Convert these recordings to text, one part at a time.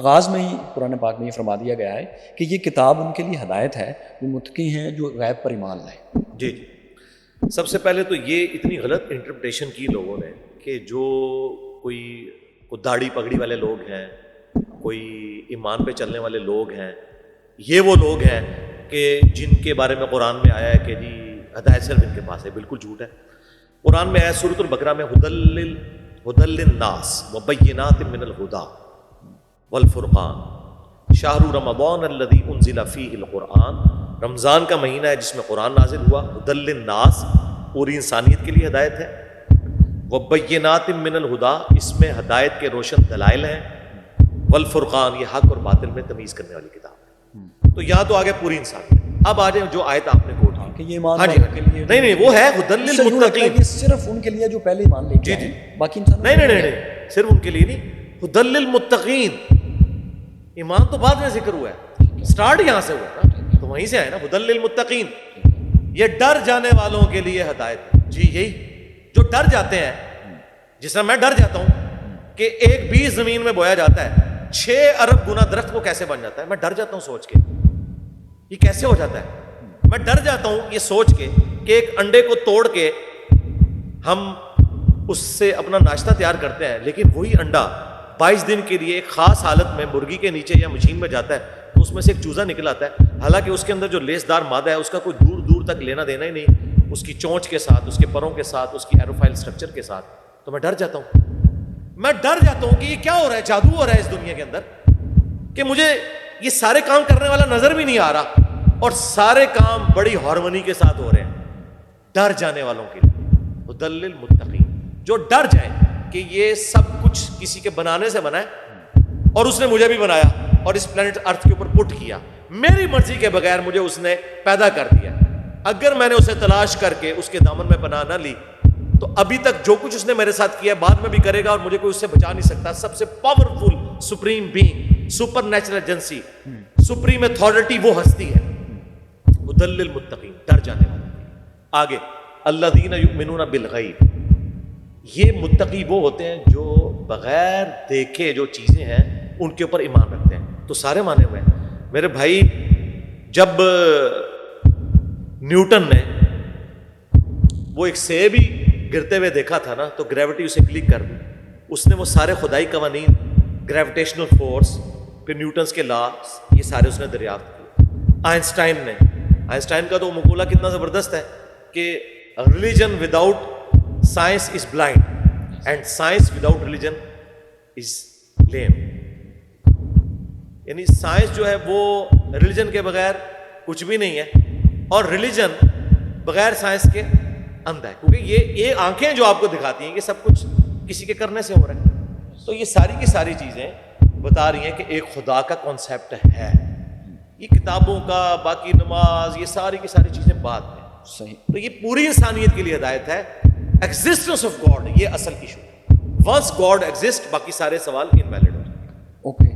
آغاز میں ہی قرآن پاک میں یہ فرما دیا گیا ہے کہ یہ کتاب ان کے لیے ہدایت ہے، وہ متقی ہیں جو غیب پر ایمان لائیں۔ جی جی، سب سے پہلے تو یہ اتنی غلط انٹرپریٹیشن کی لوگوں نے کہ جو کوئی داڑھی پگڑی والے لوگ ہیں، کوئی ایمان پہ چلنے والے لوگ ہیں، یہ وہ لوگ ہیں کہ جن کے بارے میں قرآن میں آیا ہے کہ جی ہدایت صرف ان کے پاس ہے۔ بالکل جھوٹ ہے۔ قرآن میں آیا سورۃ البقرہ میں ہدی للناس وبینات من الہدی والفرقان شہر رمضان الذی انزل فیہ القرآن، رمضان کا مہینہ ہے جس میں قرآن نازل ہوا، ہدی للناس پوری انسانیت کے لیے ہدایت ہے، وبینات من الہدی اس میں ہدایت کے روشن دلائل ہیں، والفرقان یہ حق اور باطل میں تمیز کرنے والی کتاب ہے۔ تو یہاں تو آگے پوری انسانیت۔ اب آ جائیں جو آیت آپ نے کوٹ کی کہ یہ ایمان ہاں جی والوں کے لیے نہیں وہ ہے ہدی للمتقین، یہ صرف ان کے لیے جو پہلے ایمان لے کے آئے، باقی انسان نہیں صرف ان کے لیے نہیں، ہدی للمتقین، ایمان تو بعد میں ذکر ہوا ہے، سٹارٹ یہاں سے ہوا نا، تو وہیں سے آئے نا ہدی للمتقین، یہ ڈر جانے والوں کے لیے ہدایت ہے۔ جی یہی جو ڈر جاتے ہیں، جس طرح میں ڈر جاتا ہوں کہ ایک بیج زمین میں بویا جاتا ہے 6 ارب گنا درخت کو کیسے بن جاتا ہے، میں ڈر جاتا ہوں سوچ کے یہ کیسے ہو جاتا ہے۔ میں ڈر جاتا ہوں یہ سوچ کے کہ ایک انڈے کو توڑ کے ہم اس سے اپنا ناشتہ تیار کرتے ہیں، لیکن وہی انڈا 22 دن کے لیے ایک خاص حالت میں مرغی کے نیچے یا مشین میں جاتا ہے تو اس میں سے ایک چوزا نکل آتا ہے، حالانکہ اس کے اندر جو لیس دار مادہ ہے اس کا کوئی دور دور تک لینا دینا ہی نہیں، اس کی چونچ کے ساتھ، اس کے پروں کے ساتھ، اس کی ایروفائل سٹرکچر کے ساتھ۔ تو میں ڈر جاتا ہوں کہ یہ کیا ہو رہا ہے، جادو ہو رہا ہے اس دنیا کے اندر کہ مجھے یہ سارے کام کرنے والا نظر بھی نہیں آ رہا اور سارے کام بڑی ہارمونی کے ساتھ ہو رہے ہیں۔ ڈر جانے والوں کے لیے ہدی للمتقین، جو ڈر جائیں کہ یہ سب کچھ کسی کے بنانے سے بنا ہے اور اس نے مجھے بھی بنایا اور اس پلانٹ ارتھ کے اوپر پٹ کیا، میری مرضی کے بغیر مجھے اس نے پیدا کر دیا، اگر میں نے اسے تلاش کر کے اس کے دامن میں پناہ نہ لی تو ابھی تک جو کچھ اس نے میرے ساتھ کیا بعد میں بھی کرے گا اور مجھے کوئی اس سے بچا نہیں سکتا۔ سب سے powerful supreme being, super natural agency, supreme authority وہ ہستی ہے، ہدی للمتقین، ڈر جانے والے۔ آگے الذین یؤمنون بالغیب، یہ متقی وہ ہوتے ہیں جو بغیر دیکھے جو چیزیں ہیں ان کے اوپر ایمان رکھتے ہیں۔ تو سارے مانے ہوئے ہیں میرے بھائی، جب نیوٹن نے وہ ایک سیب ہی گرتے ہوئے دیکھا تھا نا تو گریوٹی اسے کلک کر دی، اس نے وہ سارے خدائی قوانین، گریویٹیشنل فورس، پھر نیوٹنس کے لا، یہ سارے اس نے دریافت کیے۔ آئنسٹائن کا تو مقولہ کتنا زبردست ہے کہ religion without science is blind and science without religion is lame, یعنی سائنس جو ہے وہ ریلیجن کے بغیر کچھ بھی نہیں ہے اور ریلیجن بغیر سائنس کے اندھا ہے، کیونکہ یہ آنکھیں جو آپ کو دکھاتی ہیں کہ سب کچھ کسی کے کرنے سے ہو رہا ہے۔ تو یہ ساری کی ساری چیزیں بتا رہی ہیں کہ ایک خدا کا کانسیپٹ ہے، یہ کتابوں کا، باقی نماز، یہ ساری کی ساری چیزیں بعد میں۔ صحیح۔ تو یہ پوری انسانیت کے لیے ہدایت ہے، ایگزسٹنس آف گاڈ، یہ اصل ایشو ہے۔ ونس گاڈ ایگزسٹ باقی سارے سوال انویلڈ ہو جائیں۔ اوکے،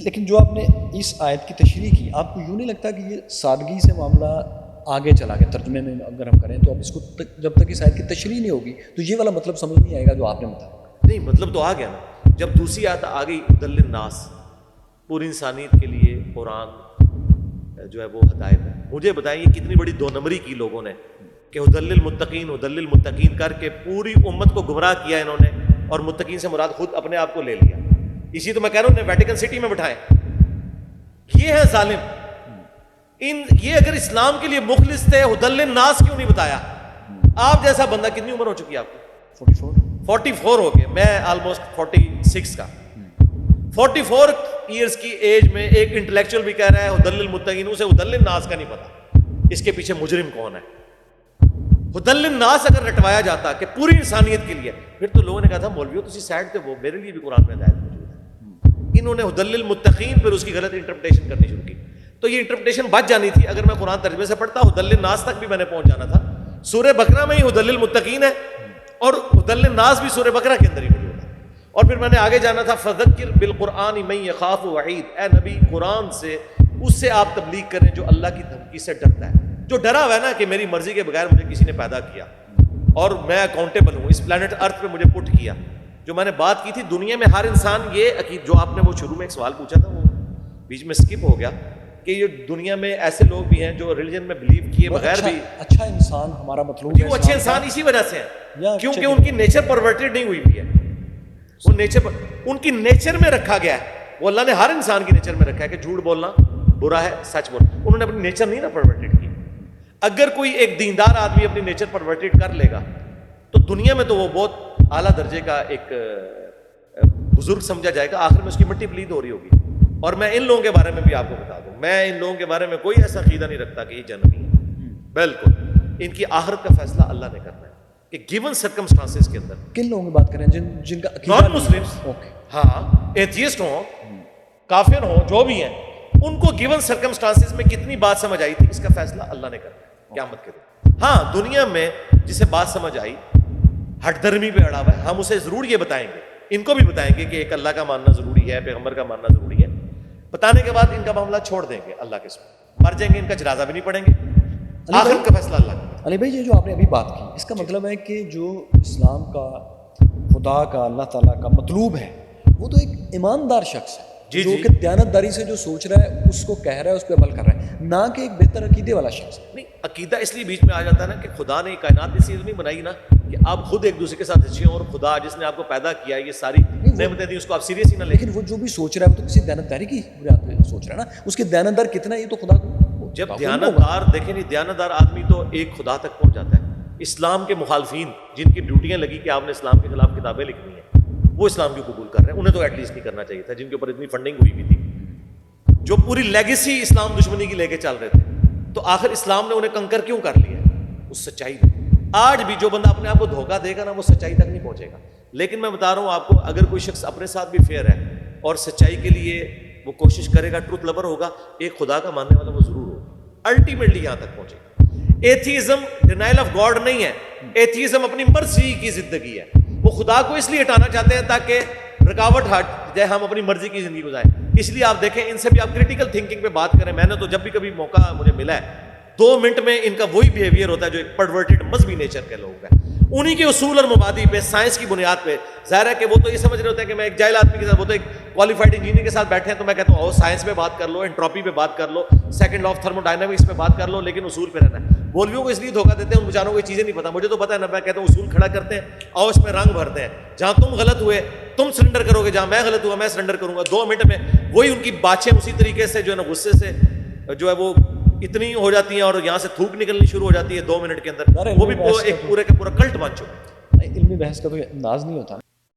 لیکن جو آپ نے اس آیت کی تشریح کی، آپ کو یوں نہیں لگتا کہ یہ سادگی سے معاملہ آگے چلا گیا؟ ترجمے میں اگر ہم کریں تو اب اس کو جب تک اس آیت کی تشریح نہیں ہوگی تو یہ والا مطلب سمجھ نہیں آئے گا جو آپ نے بتایا۔ نہیں مطلب تو آ گیا نا، جب دوسری آیت آ گئی ہدی للناس، پوری انسانیت کے لیے قرآن جو ہے وہ ہدایت ہے۔ مجھے بتائیں یہ کتنی بڑی دو نمبری کی لوگوں نے کہ ہدی للمتقین کر کے پوری امت کو گمراہ کیا انہوں نے، اور متقین سے مراد خود اپنے آپ کو لے لیا۔ اسی تو میں کہہ رہا ہوں ویٹیکن سٹی میں بٹھائیں، یہ ہے ظالم۔ یہ اگر اسلام کے لیے مخلص تھے ہدی للناس کیوں نہیں بتایا؟ آپ جیسا بندہ، کتنی عمر ہو چکی ہے آپ کی؟ 44 ہو گئے، میں آلموسٹ 46 کا۔ 44 ایئرس کی ایج میں ایک انٹلیکچوئل بھی کہہ رہا ہے ہدی للمتقین، اسے ہدی للناس کا نہیں پتا اس کے پیچھے مجرم کون ہے۔ ہدی للناس اگر رٹوایا جاتا کہ پوری انسانیت کے لیے، پھر تو لوگوں نے کہا تھا مولویوں تسی سائڈ تھے، وہ میرے لیے بھی قرآن میں ہدایت موجود ہے۔ انہوں نے ہدی للمتقین پھر اس کی غلط انٹرپریٹیشن کرنی شروع کی، تو یہ انٹرپریٹیشن بچ جانی تھی اگر میں قرآن ترجمے سے پڑھتا، ہدی للناس تک بھی میں نے پہنچ جانا تھا۔ سورہ بقرہ میں ہی ہدی للمتقین ہے اور ہدی للناس بھی سورہ بقرہ کے اندر ہی موجود ہے، اور پھر میں نے آگے جانا تھا فذکر بالقرآن من یخاف وعید، اے نبی قرآن سے اس سے آپ تبلیغ کریں جو اللہ کی دھمکی سے ڈرتا ہے، جو ڈرا ہوا ہے نا کہ میری مرضی کے بغیر مجھے کسی نے پیدا کیا اور میں اکاؤنٹیبل ہوں، اس پلانٹ ارتھ پہ مجھے پٹ کیا، جو میں نے بات کی تھی دنیا میں ہر انسان یہ عقید، جو آپ نے وہ شروع میں ایک سوال پوچھا تھا وہ بیچ میں اسکپ ہو گیا کہ یہ دنیا میں ایسے لوگ بھی ہیں جو ریلیجن میں بلیو کیے بغیر بھی اچھا انسان ہمارا مطلوب ہے. وہ اچھے انسان اسی وجہ سے ہیں کیونکہ ان کی نیچر پرورٹڈ نہیں ہوئی ہے. وہ نیچر ان کی نیچر میں رکھا گیا ہے. وہ اللہ نے ہر انسان کی نیچر میں رکھا ہے کہ جھوٹ بولنا برا ہے، سچ بولنا. انہوں نے اپنی نیچر نہیں نا پرورٹڈ کی. اگر کوئی ایک دیندار آدمی اپنی نیچر پرورٹڈ کر لے گا تو دنیا میں تو وہ بہت اعلیٰ درجے کا ایک بزرگ سمجھا جائے گا. آخر میں اس کی مٹی پلید ہو رہی ہوگی. اور میں ان لوگوں کے بارے میں بھی آپ کو بتا دوں، میں ان لوگوں کے بارے میں کوئی ایسا عقیدہ نہیں رکھتا کہ یہ جنتی ہیں. بالکل ان کی آخرت کا فیصلہ اللہ نے کرنا ہے کہ گیون سرکمسٹانسز کے اندر. کن لوگوں کی بات کریں جن کا نان مسلمس، ہاں ایتھیسٹ ہوں، کافر ہوں، جو بھی ہیں، ان کو گیون سرکمسٹانسز میں کتنی بات سمجھ آئی تھی اس کا فیصلہ اللہ نے کرنا ہے قیامت کے دن. ہاں دنیا میں جسے بات سمجھ آئی ہٹ درمی پہ اڑا ہوا ہے، ہم اسے ضرور یہ بتائیں گے، ان کو بھی بتائیں گے کہ ایک اللہ کا ماننا ضروری ہے، پیغمبر کا ماننا ضروری ہے. بتانے کے بعد ان کا معاملہ چھوڑ دیں گے اللہ کے ساتھ، مر جائیں گے، ان کا جنازہ بھی نہیں پڑھیں گے. آخر کا فیصلہ اللہ کا. علی بھائی یہ جو آپ نے ابھی بات کی اس کا مطلب ہے کہ جو اسلام کا، خدا کا، اللہ تعالیٰ کا مطلوب ہے وہ تو ایک ایماندار شخص ہے جو کہ دیانتداری سے جو سوچ رہا ہے اس کو کہہ رہا ہے، اس پہ عمل کر رہا ہے، نہ کہ ایک بہتر عقیدے والا شخص. نہیں عقیدہ اس لیے بیچ میں آ جاتا ہے نا کہ خدا نے کائنات اس لیے نہیں بنائی نا کہ آپ خود ایک دوسرے کے ساتھ اچھے ہوں، اور خدا جس نے آپ کو پیدا کیا یہ ساری نعمتیں دی اس کو آپ سیریس ہی نہ لیں. لیکن وہ جو بھی سوچ رہا ہے وہ تو کسی دیانتداری کی بنیاد پہ سوچ رہا ہے نا. اس کے دیانتدار کتنا ہے یہ تو خدا کو جب دیانتدار دیکھیں نہیں، دیانتدار آدمی تو ایک خدا تک پہنچ جاتا ہے. اسلام کے مخالفین جن کی ڈیوٹیاں لگی کہ آپ نے اسلام کے خلاف کتابیں لکھنی ہیں وہ اسلام کی قبول کر رہے ہیں. انہیں تو ایٹ لیسٹ نہیں کرنا چاہیے تھا جن کے اوپر اتنی فنڈنگ ہوئی بھی تھی، جو پوری لیگیسی اسلام دشمنی کی لے کے چل رہے تھے. تو آخر اسلام نے انہیں کنکر کیوں کر لیا اس سچائی میں. آج بھی جو بندہ اپنے آپ کو دھوکہ دے گا نا وہ سچائی تک نہیں پہنچے گا. لیکن میں بتا رہا ہوں آپ کو، اگر کوئی شخص اپنے ساتھ بھی فیئر ہے اور سچائی کے لیے وہ کوشش کرے گا، ٹروتھ لور ہوگا، ایک خدا کا ماننے والا وہ ضرور ہوگا، الٹیمیٹلی یہاں تک پہنچے گا. ایتھیزم ڈینائل آف گاڈ نہیں ہے، ایتھیزم اپنی مرضی کی زندگی ہے. وہ خدا کو اس لیے ہٹانا چاہتے ہیں تاکہ رکاوٹ ہٹ جائے، ہم اپنی مرضی کی زندگی گزاریں. اس لیے آپ دیکھیں ان سے بھی آپ کریٹیکل تھنکنگ پہ بات کریں. میں نے تو جب بھی کبھی موقع مجھے ملا ہے 2 منٹ میں ان کا وہی بیہیویئر ہوتا ہے جو ایک پرورٹڈ مذہبی نیچر کے لوگ ہیں. انہی کے اصول اور مبادی پہ، سائنس کی بنیاد پہ. ظاہر ہے کہ وہ تو یہ سمجھ رہے ہوتے ہیں کہ میں ایک جاہل آدمی کے ساتھ، وہ تو ایک کوالیفائڈ انجینئر کے ساتھ بیٹھے ہیں، تو میں کہتا ہوں آؤ سائنس پہ بات کر لو، انٹروپی پہ بات کر لو، second law of thermodynamics پہ بات کر لو، لیکن اصول پہ رہنا ہے. مولویوں کو اس لیے دھوکہ دیتے ہیں، ان بیچاروں کو یہ چیزیں نہیں پتہ. مجھے تو پتہ ہے نا، میں کہتا ہوں اصول کھڑا کرتے ہیں، آؤ اس میں رنگ بھرتے ہیں. جہاں تم غلط ہوئے تم سرنڈر کرو گے، جہاں میں غلط ہوا میں سرنڈر کروں گا. 2 منٹ میں وہی ان کی باتیں اسی طریقے سے جو ہے نا غصے سے جو ہے وہ اتنی ہو جاتی ہیں اور یہاں سے تھوک نکلنی شروع ہو جاتی ہے 2 منٹ کے اندر. وہ بھی ایک پورے کا پورا کلٹ بن چکا ہے. علمی بحث کا تو انداز نہیں ہوتا.